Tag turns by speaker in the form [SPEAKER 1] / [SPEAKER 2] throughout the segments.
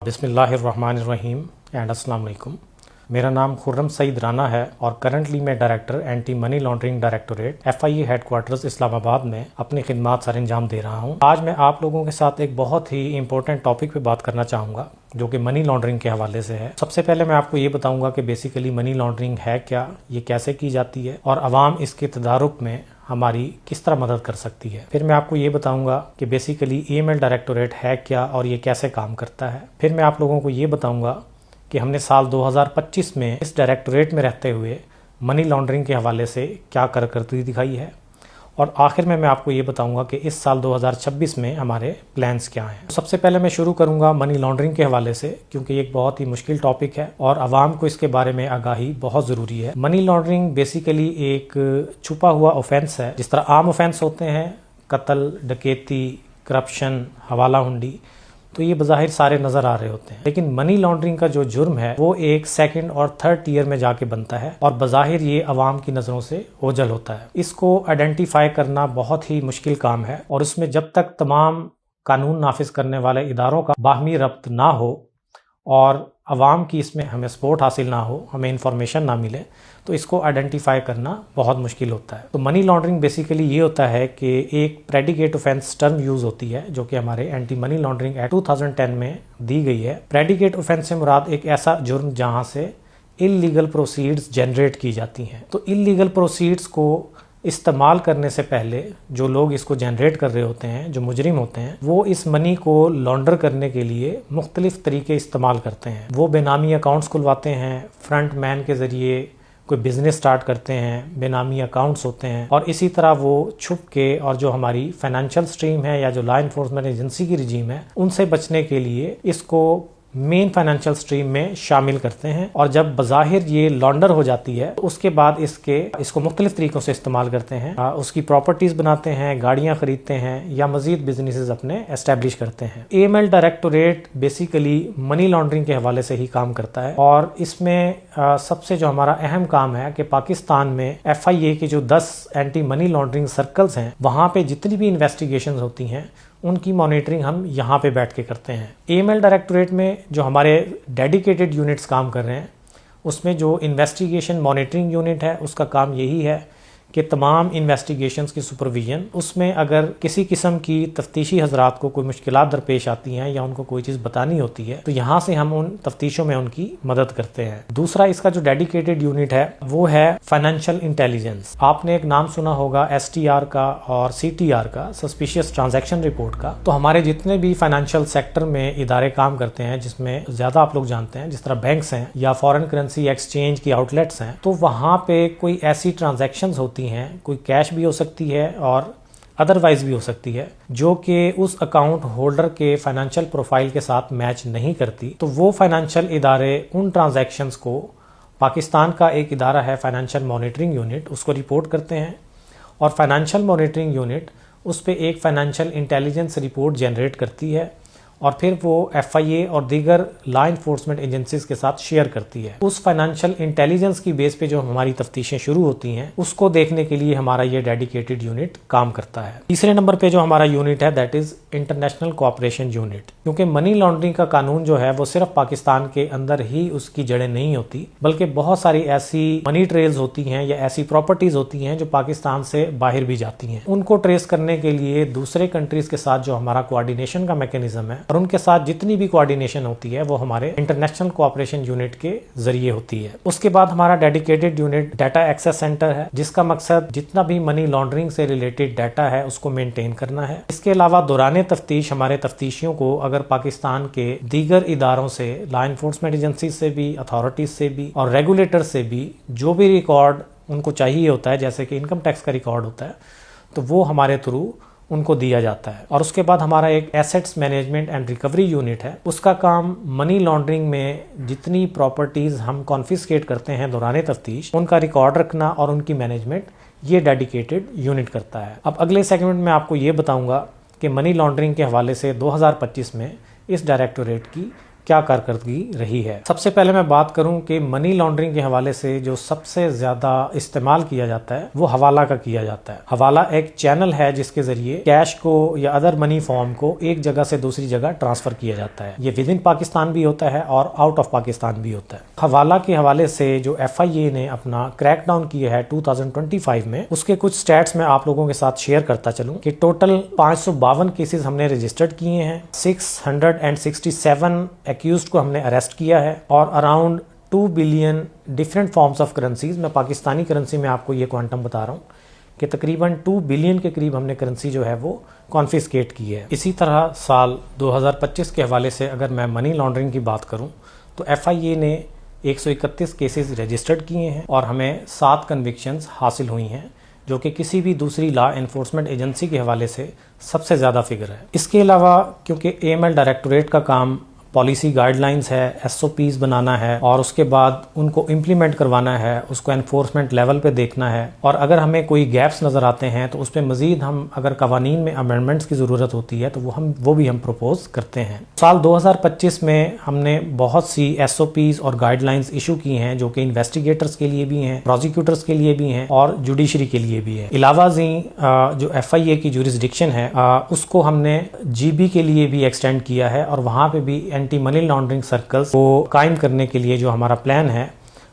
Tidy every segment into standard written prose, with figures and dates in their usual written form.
[SPEAKER 1] بسم اللہ الرحمن الرحیم اینڈ السلام علیکم۔ میرا نام خرم سعید رانا ہے اور کرنٹلی میں director anti money laundering directorate FIA headquarters Islamabad میں اپنی خدمات سر انجام دے رہا ہوں۔ آج میں آپ لوگوں کے ساتھ ایک بہت ہی امپورٹنٹ ٹاپک پہ بات کرنا چاہوں گا جو کہ منی لانڈرنگ کے حوالے سے ہے۔ سب سے پہلے میں آپ کو یہ بتاؤں گا کہ بیسیکلی منی لانڈرنگ ہے کیا، یہ کیسے کی جاتی ہے اور عوام اس کے تدارک میں ہماری کس طرح مدد کر سکتی ہے۔ پھر میں آپ کو یہ بتاؤں گا کہ بیسیکلی AML ڈائریکٹوریٹ ہے کیا اور یہ کیسے کام کرتا ہے۔ پھر میں آپ لوگوں کو یہ بتاؤں گا کہ ہم نے سال 2025 میں اس ڈائریکٹوریٹ میں رہتے ہوئے منی لانڈرنگ کے حوالے سے کیا کارکردگی دکھائی ہے، اور آخر میں آپ کو یہ بتاؤں گا کہ اس سال 2026 میں ہمارے پلانز کیا ہیں۔ سب سے پہلے میں شروع کروں گا منی لانڈرنگ کے حوالے سے، کیونکہ یہ ایک بہت ہی مشکل ٹاپک ہے اور عوام کو اس کے بارے میں آگاہی بہت ضروری ہے۔ منی لانڈرنگ بیسیکلی ایک چھپا ہوا اوفینس ہے۔ جس طرح عام اوفینس ہوتے ہیں قتل، ڈکیتی، کرپشن، حوالہ ہنڈی، تو یہ بظاہر سارے نظر آ رہے ہوتے ہیں، لیکن منی لانڈرنگ کا جو جرم ہے وہ ایک سیکنڈ اور تھرڈ ٹیئر میں جا کے بنتا ہے اور بظاہر یہ عوام کی نظروں سے اوجھل ہوتا ہے۔ اس کو آئیڈینٹیفائی کرنا بہت ہی مشکل کام ہے، اور اس میں جب تک تمام قانون نافذ کرنے والے اداروں کا باہمی ربط نہ ہو اور عوام کی اس میں ہمیں سپورٹ حاصل نہ ہو، ہمیں انفارمیشن نہ ملے، تو اس کو آئیڈینٹیفائی کرنا بہت مشکل ہوتا ہے۔ تو منی لانڈرنگ بیسیکلی یہ ہوتا ہے کہ ایک پریڈیکیٹ اوفینس ٹرم یوز ہوتی ہے جو کہ ہمارے اینٹی منی لانڈرنگ ایکٹ 2010 میں دی گئی ہے۔ پریڈیکیٹ اوفینس سے مراد ایک ایسا جرم جہاں سے انلیگل پروسیڈز جنریٹ کی جاتی ہیں۔ تو انلیگل پروسیڈز کو استعمال کرنے سے پہلے جو لوگ اس کو جنریٹ کر رہے ہوتے ہیں، جو مجرم ہوتے ہیں، وہ اس منی کو لانڈر کرنے کے لیے مختلف طریقے استعمال کرتے ہیں۔ وہ بے نامی اکاؤنٹس کھلواتے ہیں، فرنٹ مین کے ذریعے کوئی بزنس سٹارٹ کرتے ہیں، بے نامی اکاؤنٹس ہوتے ہیں، اور اسی طرح وہ چھپ کے اور جو ہماری فائنینشیل سٹریم ہے یا جو لا انفورسمنٹ ایجنسی کی رجیم ہے ان سے بچنے کے لیے اس کو مین فائنینشیل سٹریم میں شامل کرتے ہیں، اور جب بظاہر یہ لانڈر ہو جاتی ہے تو اس کے بعد اس کو مختلف طریقوں سے استعمال کرتے ہیں۔ اس کی پراپرٹیز بناتے ہیں، گاڑیاں خریدتے ہیں یا مزید بزنسز اپنے اسٹیبلش کرتے ہیں۔ AML directorate basically money laundering کے حوالے سے ہی کام کرتا ہے، اور اس میں سب سے جو ہمارا اہم کام ہے کہ پاکستان میں FIA کے جو 10 اینٹی منی لانڈرنگ سرکلز ہیں وہاں پہ جتنی بھی انویسٹیگیشنز ہوتی ہیں ان کی مانیٹرنگ ہم یہاں پہ بیٹھ کے کرتے ہیں۔ AML ڈائریکٹوریٹ میں جو ہمارے ڈیڈیکیٹڈ یونٹس کام کر رہے ہیں اس میں جو انویسٹیگیشن مانیٹرنگ یونٹ ہے اس کا کام یہی ہے کہ تمام انویسٹیگیشنز کی سپرویژن، اس میں اگر کسی قسم کی تفتیشی حضرات کو کوئی مشکلات درپیش آتی ہیں یا ان کو کوئی چیز بتانی ہوتی ہے تو یہاں سے ہم ان تفتیشوں میں ان کی مدد کرتے ہیں۔ دوسرا اس کا جو ڈیڈیکیٹڈ یونٹ ہے وہ ہے فائنینشیل انٹیلیجنس۔ آپ نے ایک نام سنا ہوگا STR کا اور CTR کا، سسپیشیس ٹرانزیکشن رپورٹ کا۔ تو ہمارے جتنے بھی فائنینشیل سیکٹر میں ادارے کام کرتے ہیں جس میں زیادہ آپ لوگ جانتے ہیں، جس طرح بینکس ہیں یا فارن کرنسی ایکسچینج کی آؤٹ لیٹس ہیں، تو وہاں پہ کوئی ایسی ٹرانزیکشنز ہوتی ہیں، کوئی کیش بھی ہو سکتی ہے اور ادروائز بھی ہو سکتی ہے، جو کہ اس اکاؤنٹ ہولڈر کے فائنینشیل پروفائل کے ساتھ میچ نہیں کرتی، تو وہ فائنینشیل ادارے ان ٹرانزیکشنز کو پاکستان کا ایک ادارہ ہے فائنینشیل مانیٹرنگ یونٹ، اس کو رپورٹ کرتے ہیں، اور فائنینشیل مانیٹرنگ یونٹ اس پہ ایک فائنینشیل انٹیلیجنس رپورٹ جنریٹ کرتی ہے اور پھر وہ FIA اور دیگر لا انفورسمنٹ ایجنسیز کے ساتھ شیئر کرتی ہے۔ اس فائنینشیل انٹیلیجنس کی بیس پہ جو ہماری تفتیشیں شروع ہوتی ہیں اس کو دیکھنے کے لیے ہمارا یہ ڈیڈیکیٹڈ یونٹ کام کرتا ہے۔ تیسرے نمبر پہ جو ہمارا یونٹ ہے that is international cooperation unit, کیونکہ منی لانڈرنگ کا قانون جو ہے وہ صرف پاکستان کے اندر ہی اس کی جڑیں نہیں ہوتی، بلکہ بہت ساری ایسی منی ٹریلز ہوتی ہیں یا ایسی پراپرٹیز ہوتی ہیں جو پاکستان سے باہر بھی جاتی ہیں۔ ان کو ٹریس کرنے کے لیے دوسرے کنٹریز کے ساتھ جو ہمارا کوآرڈینیشن کا میکینزم ہے اور ان کے ساتھ جتنی بھی کوآرڈینیشن ہوتی ہے وہ ہمارے انٹرنیشنل کوآپریشن یونٹ کے ذریعے ہوتی ہے۔ اس کے بعد ہمارا dedicated unit data access centre ہے، جس کا مقصد جتنا بھی منی لانڈرنگ سے ریلیٹڈ ڈیٹا ہے اس کو مینٹین کرنا ہے۔ اس کے علاوہ دوران تفتیش ہمارے تفتیشیوں کو اگر پاکستان کے دیگر اداروں سے، لا انفورسمنٹ ایجنسی سے بھی، اتھارٹیز سے بھی اور ریگولیٹر سے بھی جو بھی ریکارڈ ان کو چاہیے ہوتا ہے، جیسے کہ انکم ٹیکس کا ریکارڈ ہوتا ہے، تو وہ ہمارے تھرو ان کو دیا جاتا ہے۔ اور اس کے بعد ہمارا ایک assets management and recovery unit ہے، اس کا کام منی لانڈرنگ میں جتنی پراپرٹیز ہم کانفiscate کرتے ہیں دوران تفتیش ان کا ریکارڈ رکھنا اور ان کی مینجمنٹ یہ ڈیڈیکیٹڈ یونٹ کرتا ہے۔ اب اگلے سیگمنٹ میں آپ کو یہ بتاؤں گا کہ منی لانڈرنگ کے حوالے سے 2025 میں اس ڈائریکٹوریٹ کی کیا کارکردگی رہی ہے۔ سب سے پہلے میں بات کروں کہ منی لانڈرنگ کے حوالے سے جو سب سے زیادہ استعمال کیا جاتا ہے وہ حوالہ کا کیا جاتا ہے۔ حوالہ ایک چینل ہے جس کے ذریعے کیش کو یا ادر منی فارم کو ایک جگہ سے دوسری جگہ ٹرانسفر کیا جاتا ہے۔ یہ ود ان پاکستان بھی ہوتا ہے اور آؤٹ آف پاکستان بھی ہوتا ہے۔ حوالہ کے حوالے سے جو FIA نے اپنا کریک ڈاؤن کیا ہے 2025 میں، اس کے کچھ سٹیٹس میں آپ لوگوں کے ساتھ شیئر کرتا چلوں کہ ٹوٹل 552 کیسز ہم نے رجسٹرڈ کیے ہیں، 667 ایکیوزڈ کو ہم نے اریسٹ کیا ہے، اور around 2 billion different forms of currencies, میں پاکستانی کرنسی میں آپ کو یہ کوانٹم بتا رہا ہوں کہ تقریباً 2 بلین کے قریب ہم نے کرنسی جو ہے وہ کانفiscate کی ہے۔ اسی طرح سال 2025 کے حوالے سے اگر میں منی لانڈرنگ کی بات کروں تو FIA نے 131 کیسز رجسٹرڈ کیے ہیں اور ہمیں 7 کنوکشنز حاصل ہوئی ہیں، جو کہ کسی بھی دوسری لا انفورسمنٹ ایجنسی کے حوالے سے سب سے زیادہ فگر ہے۔ اس کے علاوہ کیونکہ AML ڈائریکٹوریٹ کا کام پالیسی گائیڈ لائنز ہے، SOPs بنانا ہے اور اس کے بعد ان کو امپلیمنٹ کروانا ہے، اس کو انفورسمنٹ لیول پہ دیکھنا ہے، اور اگر ہمیں کوئی گیپس نظر آتے ہیں تو اس پہ مزید ہم اگر قوانین میں امینڈمنٹس کی ضرورت ہوتی ہے تو وہ بھی ہم پروپوز کرتے ہیں۔ سال 2025 میں ہم نے بہت سی SOPs اور گائیڈ لائنز ایشو کی ہیں جو کہ انویسٹیگیٹرز کے لیے بھی ہیں، پروزیکیوٹرز کے لیے بھی ہیں اور جوڈیشری کے لیے بھی ہے۔ علاوہ ازیں جو FIA کی جورسڈکشن ہے اس کو ہم نے GB کے لیے بھی ایکسٹینڈ کیا ہے، اور وہاں پہ بھی اینٹی منی لانڈرنگ سرکلز کو قائم کرنے کے لیے جو ہمارا پلان ہے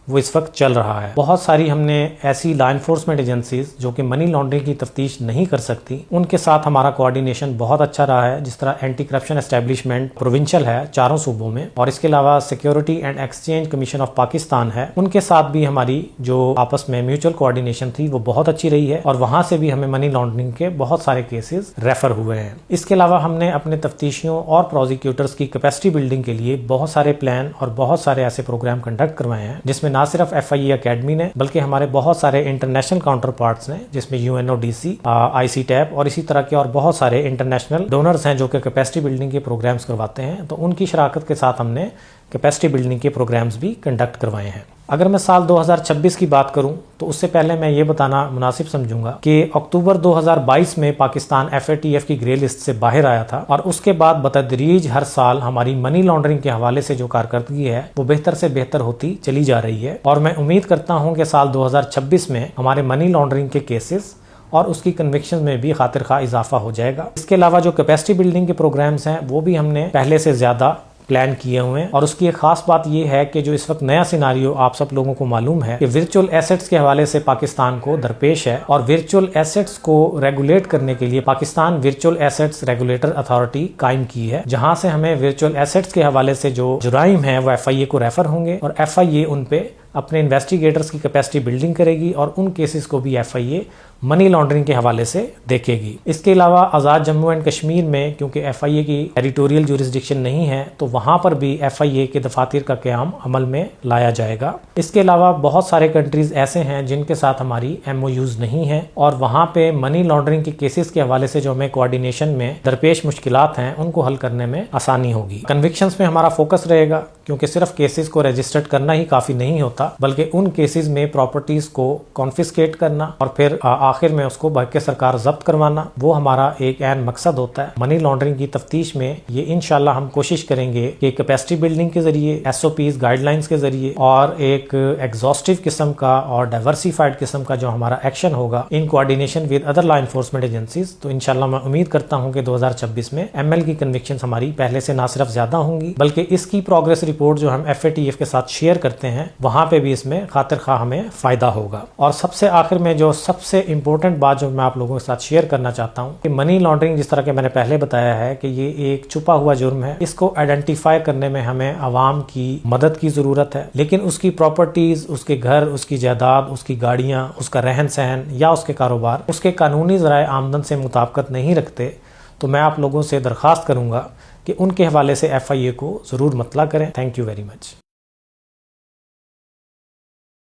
[SPEAKER 1] وہ اس وقت چل رہا ہے۔ بہت ساری ہم نے ایسی لا انفورسمنٹ ایجنسیز جو کہ منی لانڈرنگ کی تفتیش نہیں کر سکتی، ان کے ساتھ ہمارا کوآرڈینیشن بہت اچھا رہا ہے، جس طرح اینٹی کرپشن اسٹیبلشمنٹ پروونشل ہے 4 صوبوں میں، اور اس کے علاوہ security and exchange commission of Pakistan ہے، ان کے ساتھ بھی ہماری جو آپس میں میوچل کوآرڈینیشن تھی وہ بہت اچھی رہی ہے، اور وہاں سے بھی ہمیں منی لانڈرنگ کے بہت سارے کیسز ریفر ہوئے ہیں۔ اس کے علاوہ ہم نے اپنے تفتیشیوں اور پروزیکیوٹرز کی کیپیسٹی بلڈنگ کے لیے بہت سارے پلان اور بہت سارے ایسے پروگرام کنڈکٹ کروائے ہیں، جس میں نہ صرف FIA اکیڈمی نے بلکہ ہمارے بہت سارے انٹرنیشنل کاؤنٹر پارٹس نے، جس میں UNODC، ICTAP اور اسی طرح کے اور بہت سارے انٹرنیشنل ڈونرز ہیں جو کہ کیپیسٹی بلڈنگ کے پروگرامز کرواتے ہیں، تو ان کی شراکت کے ساتھ ہم نے کیپیسٹی بلڈنگ کے پروگرامز بھی کنڈکٹ کروائے ہیں۔ اگر میں سال 2026 کی بات کروں تو اس سے پہلے میں یہ بتانا مناسب سمجھوں گا کہ اکتوبر 2022 میں پاکستان FATF کی گرے لسٹ سے باہر آیا تھا، اور اس کے بعد بتدریج ہر سال ہماری منی لانڈرنگ کے حوالے سے جو کارکردگی ہے وہ بہتر سے بہتر ہوتی چلی جا رہی ہے، اور میں امید کرتا ہوں کہ سال 2026 میں ہمارے منی لانڈرنگ کے کیسز اور اس کی کنوکشن میں بھی خاطر خواہ اضافہ ہو جائے گا۔ اس کے علاوہ جو کیپیسٹی بلڈنگ کے پروگرامز ہیں وہ بھی ہم نے پہلے سے زیادہ پلان کیے ہوئے ہیں، اور اس کی ایک خاص بات یہ ہے کہ جو اس وقت نیا سیناریو آپ سب لوگوں کو معلوم ہے کہ ورچوئل ایسٹس کے حوالے سے پاکستان کو درپیش ہے، اور ورچوئل ایسٹس کو ریگولیٹ کرنے کے لیے Pakistan virtual assets regulator authority قائم کی ہے، جہاں سے ہمیں ورچوئل ایسٹس کے حوالے سے جو جرائم ہیں وہ FIA کو ریفر ہوں گے، اور FIA ان پہ اپنے انویسٹیگیٹرز کی کیپیسٹی بلڈنگ کرے گی، اور ان کیسز کو بھی FIA منی لانڈرنگ کے حوالے سے دیکھے گی۔ اس کے علاوہ آزاد جموں اینڈ کشمیر میں کیونکہ FIA کی ٹیریٹوریل جورسڈکشن نہیں ہے تو وہاں پر بھی FIA کے دفاتر کا قیام عمل میں لایا جائے گا۔ اس کے علاوہ بہت سارے کنٹریز ایسے ہیں جن کے ساتھ ہماری MOUs نہیں ہیں، اور وہاں پہ منی لانڈرنگ کے کیسز کے حوالے سے جو ہمیں کوآرڈینیشن میں درپیش مشکلات ہیں ان کو حل کرنے میں آسانی ہوگی۔ کنوکشنز میں ہمارا فوکس رہے گا، کیونکہ صرف کیسز کو رجسٹرڈ کرنا ہی کافی نہیں ہوتا، بلکہ ان کیسز میں پراپرٹیز کو کانفiscate کرنا اور پھر آخر میں اس کو بحق سرکار ضبط کروانا، وہ ہمارا ایک عین مقصد ہوتا ہے۔ منی لانڈرنگ کی تفتیش میں یہ انشاءاللہ ہم کوشش کریں گے کہ کیپیسٹی بلڈنگ کے ذریعے، SOPs گائیڈ لائنز کے ذریعے اور ایک ایگزاسٹو قسم کا اور ڈائیورسیفائڈ قسم کا جو ہمارا ایکشن ہوگا in coordination with other law enforcement agencies, تو انشاءاللہ میں امید کرتا ہوں کہ 2026 میں ML کی کنوکشنز ہماری پہلے سے نہ صرف زیادہ ہوں گی بلکہ اس کی پروگریس رپورٹ جو ہم FATF کے ساتھ شیئر کرتے ہیں وہاں پہ بھی اس میں خاطر خواہ ہمیں فائدہ ہوگا۔ اور سب سے آخر میں جو سب سے امپورٹنٹ بات جو میں آپ لوگوں کے ساتھ شیئر کرنا چاہتا ہوں کہ منی لانڈرنگ جس طرح کہ میں نے پہلے بتایا ہے کہ یہ ایک چھپا ہوا جرم ہے، اس کو آئیڈینٹیفائی کرنے میں ہمیں عوام کی مدد کی ضرورت ہے، لیکن اس کی پراپرٹیز، اس کے گھر، اس کی جائیداد، اس کی گاڑیاں، اس کا رہن سہن یا اس کے کاروبار اس کے قانونی ذرائع آمدن سے مطابقت نہیں رکھتے، تو میں آپ لوگوں سے درخواست کروں گا کہ ان کے حوالے سے FIA کو ضرور مطلع کریں۔ Thank you very much.